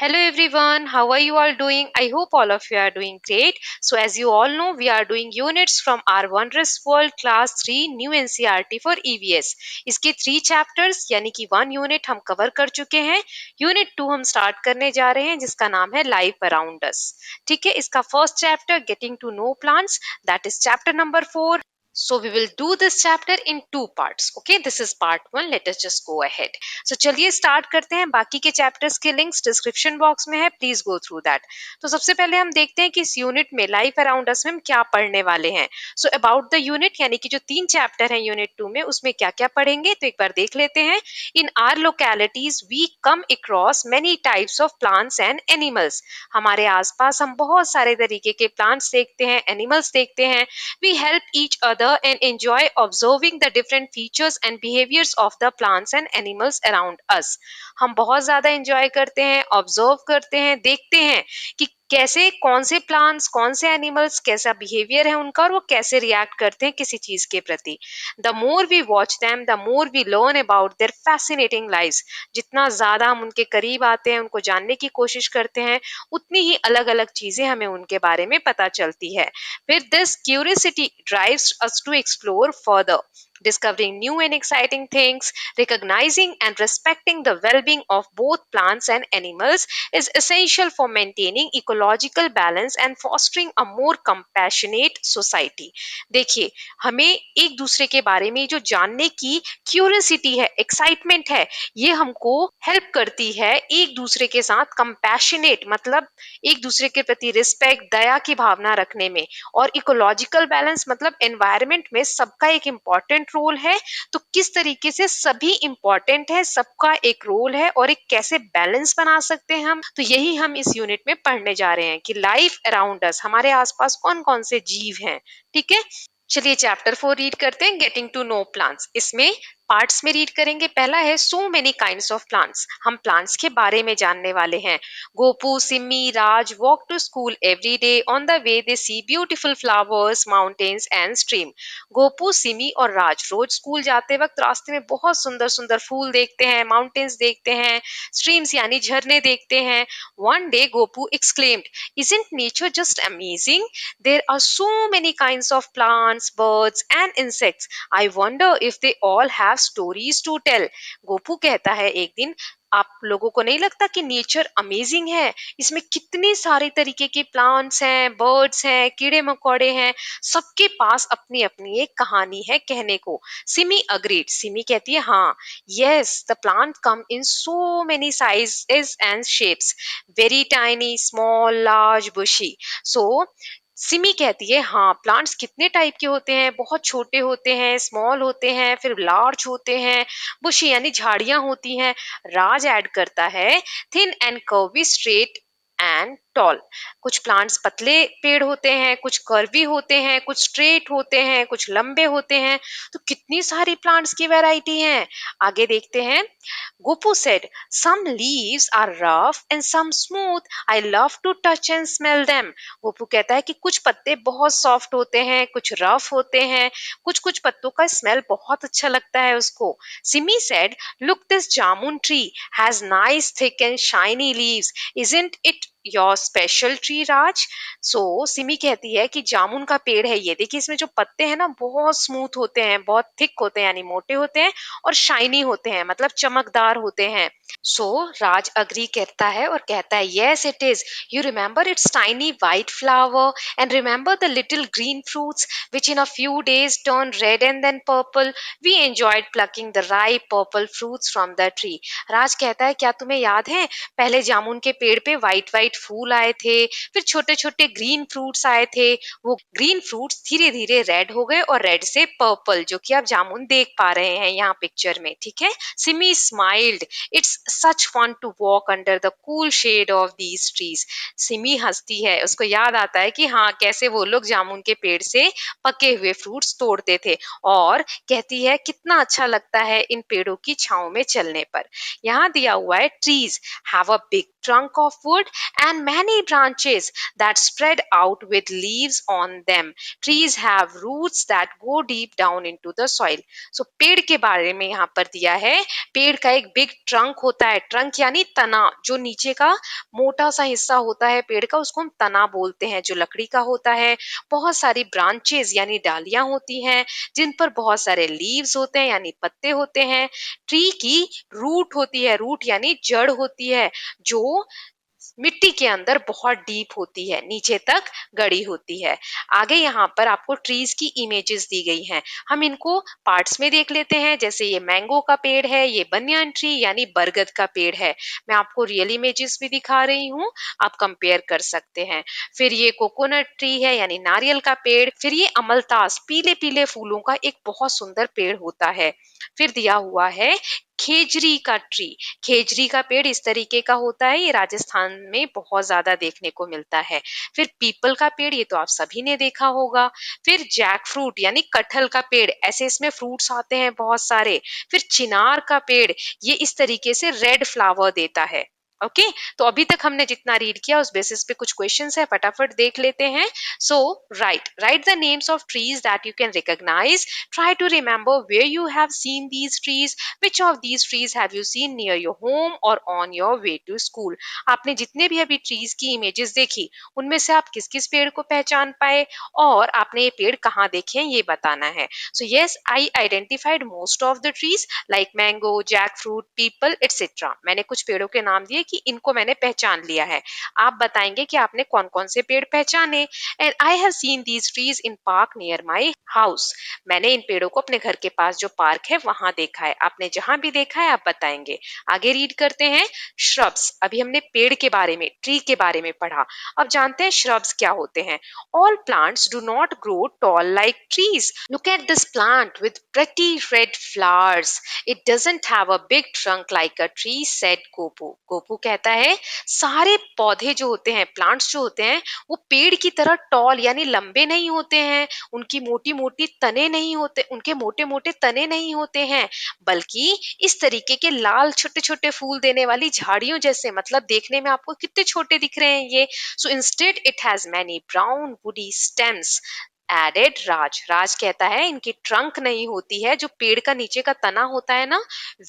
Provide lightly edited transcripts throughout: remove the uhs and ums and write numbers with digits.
Hello everyone, how are you all doing? I hope all of you are doing great. So, as you all know, we are doing units from our Wondrous World Class 3 New NCERT for EVS. इसके 3 chapters यानी कि 1 unit हम cover कर चुके हैं. Unit 2 हम start करने जा रहे हैं जिसका नाम है लाइफ अराउंड अस. ठीक है, इसका first chapter getting to know plants, that is chapter number 4. So we will do this chapter in two parts. Okay, this is part 1. Let us just go ahead. So चलिए start करते हैं. बाकी के chapters के links description box में है, please go through that. तो सबसे पहले हम देखते हैं कि इस यूनिट में लाइफ अराउंड अस में हम क्या पढ़ने वाले हैं. सो अबाउट द यूनिट यानी कि जो 3 चैप्टर हैं यूनिट 2 में, उसमें क्या क्या पढ़ेंगे तो एक बार देख लेते हैं. In our localities we come across many types of plants and animals. हमारे आसपास हम बहुत सारे तरीके के प्लांट्स देखते हैं, एनिमल्स देखते हैं. We help each other and enjoy observing the different features and behaviors of the plants and animals around us. हम बहुत ज्यादा एंजॉय करते हैं, ऑब्जर्व करते हैं, देखते हैं कि कैसे कौन से प्लांट्स, कौन से एनिमल्स, कैसा बिहेवियर है उनका और वो कैसे रिएक्ट करते हैं किसी चीज के प्रति. The more we watch them the more we learn about their fascinating lives. जितना ज्यादा हम उनके करीब आते हैं, उनको जानने की कोशिश करते हैं, उतनी ही अलग अलग चीजें हमें उनके बारे में पता चलती है. With this curiosity drives us to explore further, discovering new and exciting things. Recognizing and respecting the well-being of both plants and animals is essential for maintaining ecological balance and fostering a more compassionate society. देखिए, हमें एक दूसरे के बारे में जो जानने की क्यूरियोसिटी है, एक्साइटमेंट है, ये हमको हेल्प करती है एक दूसरे के साथ कंपैशनेट मतलब एक दूसरे के प्रति रिस्पेक्ट, दया की भावना रखने में. और इकोलॉजिकल बैलेंस मतलब एनवायरनमेंट में सबका एक इम्पॉर्टेंट रोल है. तो किस तरीके से सभी इम्पॉर्टेंट है, सबका एक रोल है और एक कैसे बैलेंस बना सकते हैं हम, तो यही हम इस यूनिट में पढ़ने जा रहे हैं कि लाइफ अराउंड अस, हमारे आसपास कौन कौन से जीव हैं. ठीक है, चलिए चैप्टर 4 रीड करते हैं, गेटिंग टू नो प्लांट्स. इसमें पार्ट्स में रीड करेंगे. पहला है so many kinds of plants. हम प्लांट्स के बारे में जानने वाले हैं. Gopu, Simi, Raj walk to school every day. On the way they see beautiful flowers, mountains and stream. Gopu, Simi और राज रोज स्कूल जाते वक्त रास्ते में बहुत सुंदर सुंदर फूल देखते हैं, माउंटेन्स देखते हैं, स्ट्रीम्स यानी झरने देखते हैं. One day Gopu exclaimed, "Isn't nature just amazing? There are so many kinds of plants, birds and insects. I wonder if they all have stories to tell." Gopu कहता है एक दिन, आप लोगों को नहीं लगता कि नेचर अमेजिंग है? इसमें कितने सारे तरीके के प्लांट्स हैं, बर्ड्स हैं, कीड़े मकोड़े हैं, सबके पास अपनी अपनी एक कहानी है कहने को. सिमी अग्रीड. सिमी कहती है हाँ, yes the plant come in so many sizes and shapes, very tiny, small, large, bushy. So Simi कहती है हाँ, प्लांट्स कितने टाइप के होते हैं, बहुत छोटे होते हैं, स्मॉल होते हैं, फिर लार्ज होते हैं, बुशी यानी झाड़ियां होती हैं. राज ऐड करता है thin and curvy, straight and tall. कुछ प्लांट्स पतले पेड़ होते हैं, कुछ कर्वी होते हैं, कुछ स्ट्रेट होते हैं, कुछ लंबे होते हैं. तो कितनी सारी प्लांट्स की वैरायटी है. आगे देखते हैं. Gopu said, "Some leaves are rough and some smooth. I love to touch and smell them." Gopu कहता है कि कुछ पत्ते बहुत सॉफ्ट होते हैं, कुछ रफ होते हैं, कुछ कुछ पत्तों का स्मेल बहुत अच्छा लगता है उसको. Simi said, "Look, this jamun tree has nice thick and shiny leaves. Isn't it your special tree Raj?" So Simi कहती है कि जामुन का पेड़ है ये, देखिए इसमें जो पत्ते हैं ना बहुत स्मूथ होते हैं, बहुत थिक होते हैं यानी मोटे होते हैं, और शाइनी होते हैं मतलब चमकदार होते हैं. सो राज अग्री करता है और कहता है, "yes it is. You remember it's tiny white flower and remember the little green fruits which in a few days turned red and then purple. We enjoyed plucking the ripe purple fruits from the tree." राज कहता है, क्या तुम्हें याद है पहले जामुन के पेड़ पे वाइट वाइट फूल आए थे, फिर छोटे छोटे ग्रीन फ्रूट्स आए थे, वो ग्रीन फ्रूट्स धीरे धीरे रेड हो गए और रेड से पर्पल, जो कि आप जामुन देख पा रहे हैं यहाँ पिक्चर में. ठीक है. Simi smiled, "It's such fun to walk under the cool shade of these trees." Simi हंसती है, उसको याद आता है कि हाँ कैसे वो लोग जामुन के पेड़ से पके हुए फ्रूट्स तोड़ते थे, और कहती है कितना अच्छा लगता है इन पेड़ों की छांव में चलने पर. यहाँ दिया हुआ है, "Trees have a big trunk of wood and many branches that spread out with leaves on them. Trees have roots that go deep down into the soil. So पेड़ के बारे में यहाँ पर दिया है, पेड़ का एक बिग ट्रंक होता है, ट्रंक यानी तना, जो नीचे का मोटा सा हिस्सा होता है पेड़ का, उसको हम तना बोलते हैं, जो लकड़ी का होता है। बहुत सारी ब्रांचेस यानी डालियां होती हैं, जिन पर बहुत सारे लीव्स होते हैं यानी पत्ते होते हैं। ट्री की रूट होती है, रूट यानी जड़ होती है, जो मिट्टी के अंदर बहुत डीप होती है, नीचे तक गड़ी होती है। आगे यहाँ पर आपको ट्रीज की इमेजेस दी गई हैं, हम इनको पार्ट्स में देख लेते हैं। जैसे ये मैंगो का पेड़ है, ये बनियान ट्री यानी बरगद का पेड़ है। मैं आपको रियल इमेजेस भी दिखा रही हूँ, आप कंपेयर कर सकते हैं। फिर ये कोकोनट ट्री है यानी नारियल का पेड़। फिर ये अमलतास, पीले पीले फूलों का एक बहुत सुंदर पेड़ होता है। फिर दिया हुआ है खेजरी का ट्री। खेजरी का पेड़ इस तरीके का होता है, ये राजस्थान में बहुत ज्यादा देखने को मिलता है। फिर पीपल का पेड़, ये तो आप सभी ने देखा होगा। फिर जैक फ्रूट यानी कटहल का पेड़, ऐसे इसमें फ्रूट्स आते हैं बहुत सारे। फिर चिनार का पेड़, ये इस तरीके से रेड फ्लावर देता है। ओके, तो अभी तक हमने जितना रीड किया उस बेसिस पे कुछ क्वेश्चंस है, फटाफट देख लेते हैं। So write the names of trees that you can recognise. Try to remember where you have seen these trees. Which of these trees have you seen near your home or on your way to school? आपने जितने भी अभी trees की images देखी, उनमें से आप किस किस पेड़ को पहचान पाए और आपने ये पेड़ कहाँ देखे हैं ये बताना है। So yes, I identified most of the trees like mango, jackfruit, peepal etcetera. मैंने कुछ पेड़ों के नाम दिए कि इनको मैंने पहचान लिया है। आप बताएंगे कि आपने कौन कौन से पेड़ पहचाने। And I have seen these trees in park near my house. मैंने इन पेड़ों को अपने घर के पास जो पार्क है वहां देखा है। आपने जहां भी देखा है आप बताएंगे। आगे रीड करते हैं। श्रब्स, अभी हमने पेड़ के बारे में, ट्री के बारे में पढ़ा। अब जानते हैं श्रब्स क्या होते हैं। All plants do not grow tall like trees. Look at this plant with pretty red flowers. It doesn't have a big trunk like a tree, said Gopu. Gopu कहता है सारे पौधे जो होते हैं, प्लांट्स जो होते हैं, वो पेड़ की तरह टॉल यानी लंबे नहीं होते हैं, उनकी मोटी मोटी तने नहीं होते, उनके मोटे मोटे तने नहीं होते हैं, बल्कि इस तरीके के लाल छोटे छोटे फूल देने वाली झाड़ियों जैसे, मतलब देखने में आपको कितने छोटे दिख रहे हैं ये। So instead it has many brown woody stems, added Raj. Raj कहता है इनकी ट्रंक नहीं होती है, जो पेड़ का नीचे का तना होता है ना,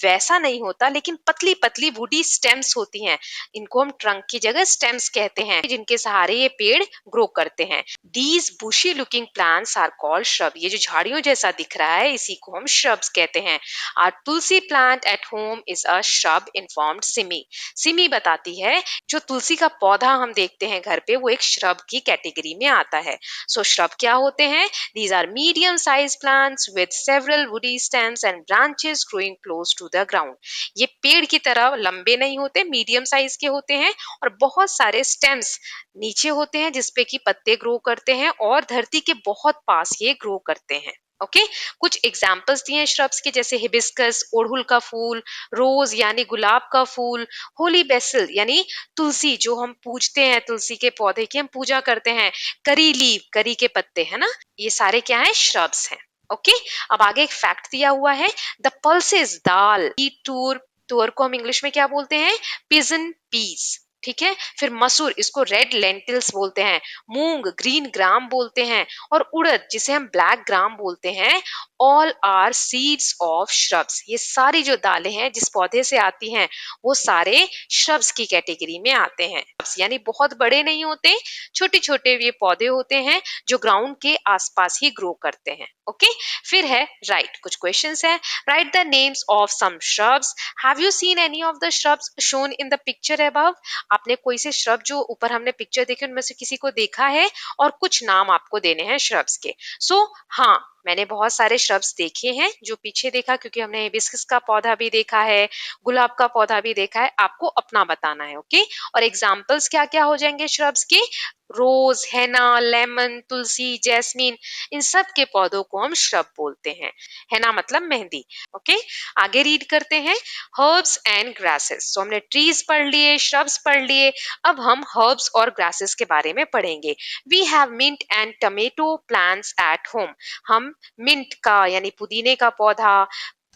वैसा नहीं होता, लेकिन पतली पतली वुडी स्टेम्स होती हैं। इनको हम ट्रंक की जगह स्टेम्स कहते हैं, जिनके सहारे ये पेड़ ग्रो करते हैं। These bushy looking plants are called shrub। ये जो झाड़ियों जैसा दिख रहा है इसी को हम shrubs कहते हैं। Our tulsi plant at home is a shrub, informed Simi। Simi बताती है जो तुलसी का पौधा हम देखते हैं घर पे वो एक श्रब की कैटेगरी में आता है। सो श्रब क्या होते हैं? These are medium sized plants with several woody stems and branches growing close to the ground। ये पेड़ की तरह लंबे नहीं होते, मीडियम साइज के होते हैं और बहुत सारे स्टेम्स नीचे होते हैं जिसपे कि पत्ते ग्रो करते हैं और धरती के बहुत पास ये ग्रो करते हैं। ओके, कुछ एग्जाम्पल्स दिए हैं श्रब्स के, जैसे हिबिस्कस ओढ़ुल का फूल, रोज यानी गुलाब का फूल, होली बेसिल यानी तुलसी जो हम पूजते हैं, तुलसी के पौधे की हम पूजा करते हैं, करी लीव करी के पत्ते, है ना, ये सारे क्या है? श्रब्स हैं। ओके, अब आगे एक फैक्ट दिया हुआ है। द पल्सेस दाल, टूर, तुअर को हम इंग्लिश में क्या बोलते हैं? Pigeon peas. ठीक है, फिर मसूर, इसको रेड लेंटिल्स बोलते हैं, मूंग ग्रीन ग्राम बोलते हैं, और उड़द जिसे हम ब्लैक ग्राम बोलते हैं, all are seeds of shrubs. ये सारी जो दालें हैं जिस पौधे से आती हैं वो सारे श्रब्स की कैटेगरी में आते हैं। यानी बहुत बड़े नहीं होते, छोटे छोटे ये पौधे होते हैं जो ग्राउंड के आसपास ही ग्रो करते हैं। ओके, फिर है राइट, कुछ क्वेश्चंस है। Write the names of some shrubs. Have you seen any of the shrubs shown in the picture above? आपने कोई से श्रब जो ऊपर हमने पिक्चर देखे उनमें से किसी को देखा है और कुछ नाम आपको देने हैं श्रब्स के। सो हाँ, मैंने बहुत सारे श्रब्स देखे हैं जो पीछे देखा, क्योंकि हमने हिबिस्कस का पौधा भी देखा है, गुलाब का पौधा भी देखा है, आपको अपना बताना है। ओके, और एग्जाम्पल्स क्या क्या हो जाएंगे श्रब्स के? रोज, हेना, लेमन, तुलसी, जैस्मीन, इन सब के पौधों को हम श्रब बोलते हैं। हेना मतलब मेहंदी। ओके, आगे रीड करते हैं। Herbs and grasses. तो हमने ट्रीज पढ़ लिए, श्रब्स पढ़ लिए, अब हम हर्ब्स और ग्रासेस के बारे में पढ़ेंगे। We have mint and tomato plants at home. हम मिंट का यानी पुदीने का पौधा,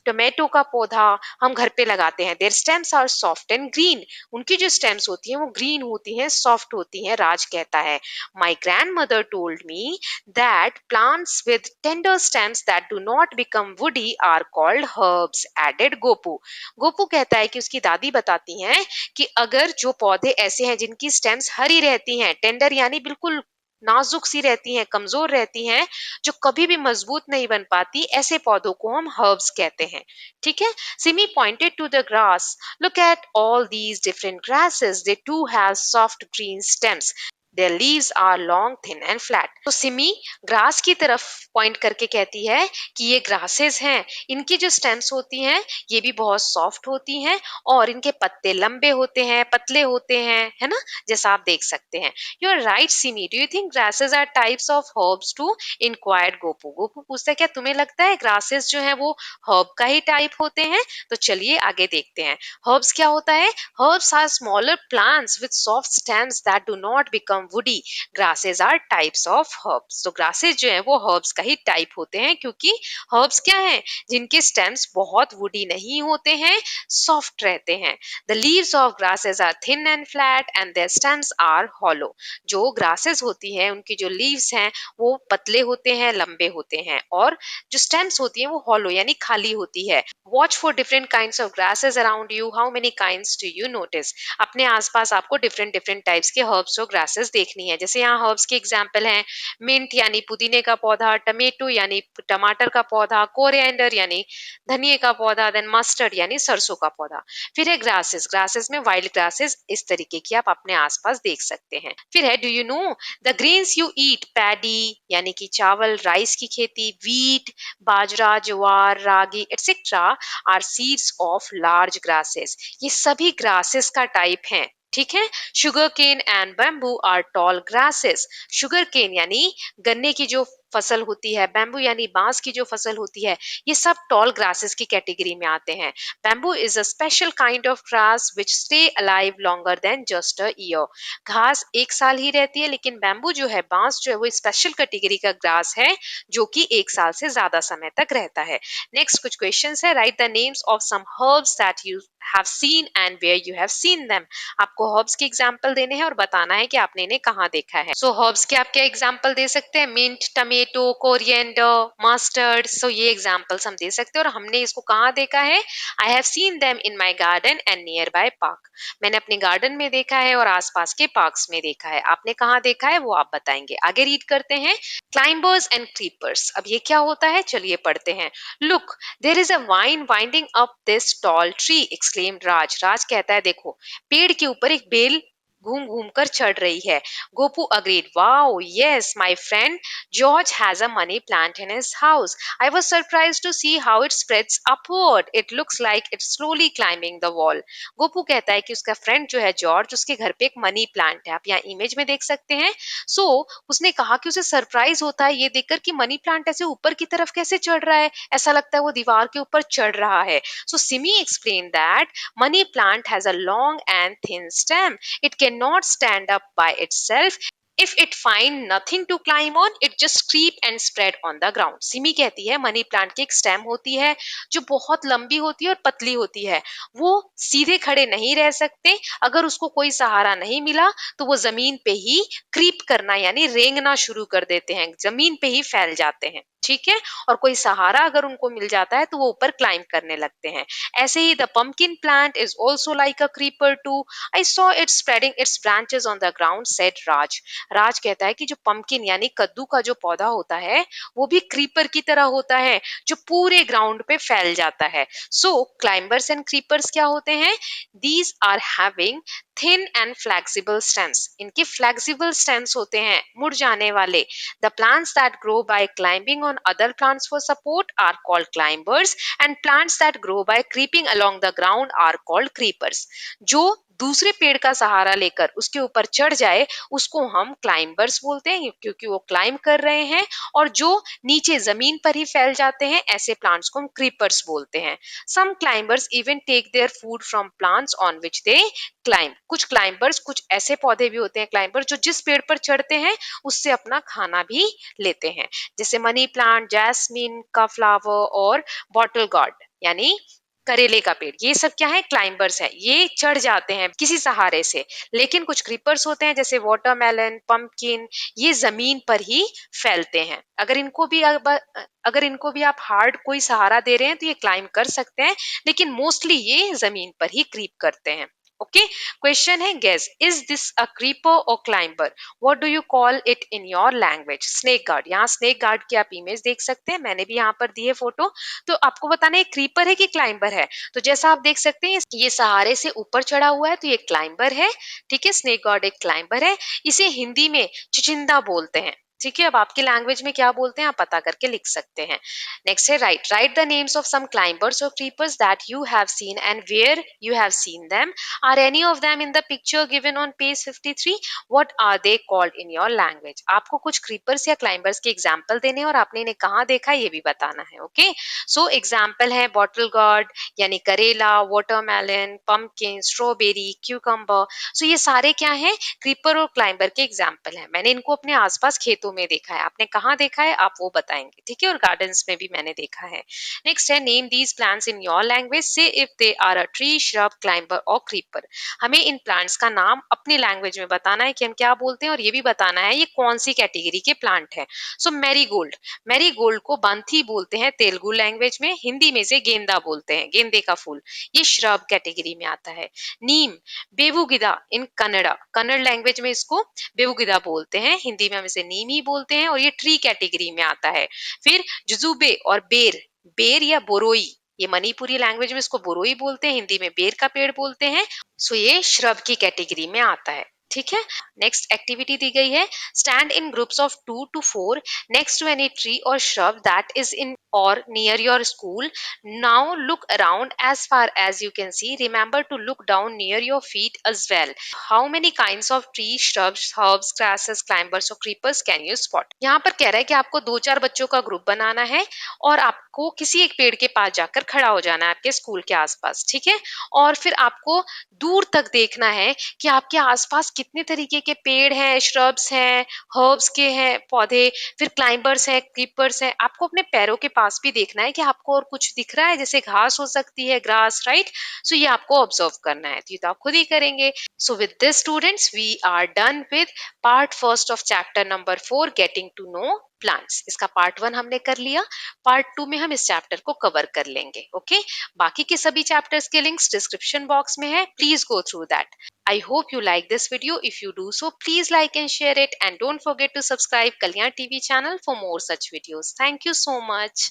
टोमेटो का पौधा हम घर पे लगाते हैं, their stems are soft and green, उनकी जो स्टेम्स होती हैं वो ग्रीन होती हैं, सॉफ्ट होती हैं, राज कहता है। My grandmother told me that plants with tender stems that do not become woody are called herbs, added Gopu. Gopu कहता है कि उसकी दादी बताती हैं कि अगर जो पौधे ऐसे हैं जिनकी स्टेम्स हरी रहती हैं, टेंडर यानी बिल्कुल नाजुक सी रहती हैं, कमजोर रहती हैं, जो कभी भी मजबूत नहीं बन पाती, ऐसे पौधों को हम हर्ब्स कहते हैं। ठीक है। Simi pointed to the grass, look at all these different grasses, they too have soft green stems, their leaves are long thin and flat। तो सिमी ग्रास की तरफ पॉइंट करके कहती है कि ये ग्रासेस हैं, इनकी जो स्टेम्स होती हैं ये भी बहुत सॉफ्ट होती हैं और इनके पत्ते लंबे होते हैं, पतले होते हैं, है ना, जैसा आप देख सकते हैं। You are right Simi, do you think grasses are types of herbs too, inquired Gopu. Gopu पूछता है क्या तुम्हें लगता है ग्रासेस जो है वो हर्ब का ही टाइप होते हैं? तो चलिए आगे देखते हैं। हर्ब्स क्या होता है? Herbs are smaller plants with soft stems that do not become woody, grasses are types of herbs. तो ग्रासेस जो है वो हर्ब्स का ही टाइप होते हैं, क्योंकि हर्ब्स क्या है, जिनके स्टेम्स बहुत वुडी नहीं होते हैं, सॉफ्ट रहते हैं। The leaves of grasses are thin and flat and their stems are hollow. जो ग्रासेस होती हैं उनकी जो लीव्स हैं वो पतले होते हैं, लंबे होते हैं, और जो स्टेम्स होती हैं वो हॉलो यानी खाली होती है। Watch for different kinds of grasses around you, how many kinds do you notice. अपने आसपास आपको डिफरेंट डिफरेंट टाइप्स के हर्ब्स और ग्रासेस देखनी है। जैसे यहाँ हर्ब्स के एग्जांपल हैं, मिंट यानी पुदीने का पौधा, टमेटो यानी टमाटर का पौधा, कोरिएंडर यानी धनिए का पौधा, देन मस्टर्ड यानी सरसों का पौधा। फिर है ग्रासेस, ग्रासेस में वाइल्ड ग्रासेस इस तरीके की आप अपने आसपास देख सकते हैं। फिर है, do you know the grains you eat, paddy यानी कि चावल, राइस की खेती, wheat bajra, jowar, ragi etcetera are seeds of large grasses. ये सभी ग्रासेस का टाइप हैं। ठीक है। Sugarcane and bamboo are tall grasses. Sugarcane यानी गन्ने की जो फसल होती है, बैम्बू यानी बांस की जो फसल होती है, ये सब टॉल ग्रासेस की कैटेगरी में आते हैं। Bamboo is a special kind of grass which stay alive longer than just a year. घास एक साल ही रहती है, लेकिन बैम्बू जो है, बांस जो है, वो स्पेशल कैटेगरी का ग्रास है जो कि एक साल से ज्यादा समय तक रहता है। नेक्स्ट कुछ क्वेश्चंस है, write the names of some herbs that you have seen and where you have seen them. आपको हर्ब्स के एग्जांपल देने हैं और बताना है कि आपने इन्हें कहाँ देखा है। सो हर्ब्स के आप क्या एग्जांपल दे सकते हैं? Mint, tomato, coriander, mustard. So ये एग्जांपल्स हम दे सकते हैं। और हमने इसको कहाँ देखा है? I have seen them in my garden and near by park. मैंने अपने गार्डन में देखा है और आसपास के पार्क्स में देखा है। आपने कहाँ देखा है वो आप बताएंगे। आगे रीड करते हैं, क्लाइंबर्स एंड क्रीपर्स। अब ये क्या होता है, चलिए पढ़ते हैं। Look, there is a vine winding up this tall tree, exclaimed Raj. Raj कहता है देखो, पेड़ के ऊपर एक बेल घूम घूम कर चढ़ रही है। Gopu agreed, wow yes my friend George has a money plant in his house, I was surprised to see how it spreads upward, it looks like it's slowly climbing the wall. Gopu कहता है कि उसका फ्रेंड जो है George, उसके घर पे एक मनी प्लांट है, आप यहाँ इमेज में देख सकते हैं। सो उसने कहा कि उसे सरप्राइज होता है ये देखकर कि मनी प्लांट ऐसे ऊपर की तरफ कैसे चढ़ रहा है, ऐसा लगता है वो दीवार के ऊपर चढ़ रहा है। So Simi explain that money plant has a long and thin stem, it cannot stand up by itself, if it find nothing to climb on it just creep and spread on the ground। Simi कहती है money plant की एक stem होती है जो बहुत लंबी होती है और पतली होती है, वो सीधे खड़े नहीं रह सकते, अगर उसको कोई सहारा नहीं मिला तो वो जमीन पे ही क्रीप करना यानी रेंगना शुरू कर देते हैं, जमीन पे ही फैल जाते हैं। ठीक है। और कोई सहारा अगर उनको मिल जाता है तो वो ऊपर क्लाइंब करने लगते हैं। ऐसे ही the pumpkin plant is also like a creeper too, I saw it spreading its branches on the ground, said Raj. Raj कहता है कि जो पंपकिन यानी कद्दू का जो पौधा होता है वो भी क्रीपर की तरह होता है जो पूरे ग्राउंड पे फैल जाता है। सो क्लाइंबर्स एंड क्रीपर्स क्या होते हैं? These are having thin and flexible stems, इनके फ्लेक्सिबल स्टेम्स होते हैं, मुड़ जाने वाले। The plants that grow by climbing on other plants for support are called climbers and plants that grow by creeping along the ground are called creepers. जो दूसरे पेड़ का सहारा लेकर उसके ऊपर चढ़ जाए उसको हम क्लाइंबर्स बोलते हैं, क्योंकि वो क्लाइंब कर रहे हैं, और जो नीचे जमीन पर ही फैल जाते हैं ऐसे प्लांट्स को हम क्रीपर्स बोलते हैं। Some climbers even take their food from plants on which they climb, कुछ क्लाइंबर्स, कुछ ऐसे पौधे भी होते हैं क्लाइंबर जो जिस पेड़ पर चढ़ते हैं उससे अपना खाना भी लेते हैं, जैसे मनी प्लांट, जैस्मिन का फ्लावर और बॉटल गार्ड। यानी करेले का पेड़, ये सब क्या है, क्लाइंबर्स है, ये चढ़ जाते हैं किसी सहारे से। लेकिन कुछ क्रीपर्स होते हैं जैसे वाटरमेलन, पंपकिन, ये जमीन पर ही फैलते हैं। अगर इनको भी आप हार्ड कोई सहारा दे रहे हैं तो ये क्लाइंब कर सकते हैं, लेकिन मोस्टली ये जमीन पर ही क्रीप करते हैं। ओके, क्वेश्चन है, guess, is this a creeper और climber? What do you call it in your language? Snake gourd, यहाँ स्नेक गार्ड की आप इमेज देख सकते हैं, मैंने भी यहाँ पर दी है फोटो। तो आपको बताना है क्रीपर है कि क्लाइंबर है। तो जैसा आप देख सकते हैं ये सहारे से ऊपर चढ़ा हुआ है तो ये क्लाइंबर है। ठीक है, स्नेक गार्ड एक क्लाइंबर है। इसे हिंदी में चिचिंदा बोलते हैं। ठीक है, अब आपकी लैंग्वेज में क्या बोलते हैं आप पता करके लिख सकते हैं। नेक्स्ट है, write the names of some climbers और creepers that you have seen and where you have seen them. Are any of them in the picture given on page 53? What are they called in your language? आपको कुछ creepers या climbers के example देने और आपने इन्हें कहाँ देखा ये भी बताना है। ओके, सो एग्जाम्पल है बॉटल गार्ड यानी करेला, वाटरमेलन, पंपकिन, स्ट्रॉबेरी, क्यूकम्बर। सो ये सारे क्या हैं, क्रीपर और क्लाइंबर के एग्जाम्पल हैं। मैंने इनको अपने आसपास खेतों में देखा है, आपने कहाँ देखा है आप वो बताएंगे। ठीक है, और गार्डन्स में भी मैंने देखा है। नेक्स्ट है, name these plants in your language, say if they are a tree, shrub, climber और क्रीपर। हमें इन प्लांट्स का नाम अपनी लैंग्वेज में बताना है कि हम क्या बोलते हैं, और ये भी बताना है ये कौन सी कैटेगरी के प्लांट है। सो मैरीगोल्ड, मैरीगोल्ड को बंथी बोलते हैं तेलुगु लैंग्वेज में, हिंदी में से गेंदा बोलते हैं, गेंदे का फूल, ये श्रब कैटेगरी में आता है। नीम, बेबुगिदा इन कन्नड़ा, कन्नड़ लैंग्वेज में इसको बेबुगिदा बोलते हैं, हिंदी में हम इसे नीम ही बोलते हैं, और ये ट्री कैटेगरी में आता है। फिर जुजुबे और बेर, बेर या बोरोई, ये मणिपुरी लैंग्वेज में इसको बोरोई बोलते हैं, हिंदी में बेर का पेड़ बोलते हैं। सो ये श्रब की कैटेगरी में आता है। ठीक है, नेक्स्ट एक्टिविटी दी गई है, stand in groups of 2 to 4 next to any tree और shrub that is in or near your school. Now look around as far as you can see. Remember to look down near your feet as well. How many kinds of trees, shrubs, herbs, grasses, climbers or creepers can you spot? यहाँ पर कह रहा है कि आपको 2-4 बच्चों का group बनाना है और आपको किसी एक पेड़ के पास जाकर खड़ा हो जाना है आपके स्कूल के आसपास। ठीक है, और फिर आपको दूर तक देखना है कि आपके आसपास कितने तरीके के पेड़ हैं, श्रब्स हैं, हर्ब्स के हैं पौधे, फिर क्लाइंबर्स हैं, क्रीपर्स हैं। आपको अपने पैरों के पास भी देखना है कि आपको और कुछ दिख रहा है, जैसे घास हो सकती है, ग्रास, राइट। सो ये आपको ऑब्जर्व करना है, तो ये तो आप खुद ही करेंगे। So with this students we are done with part first of chapter number 4, getting to know plants. इसका पार्ट 1 हमने कर लिया, पार्ट 2 में हम इस चैप्टर को कवर कर लेंगे। ओके, बाकी के सभी चैप्टर्स के लिंक्स डिस्क्रिप्शन बॉक्स में है, please go through that. I hope you like this video. If you do so, please like and share it, and don't forget to subscribe Kalyan TV channel for more such videos. Thank you so much.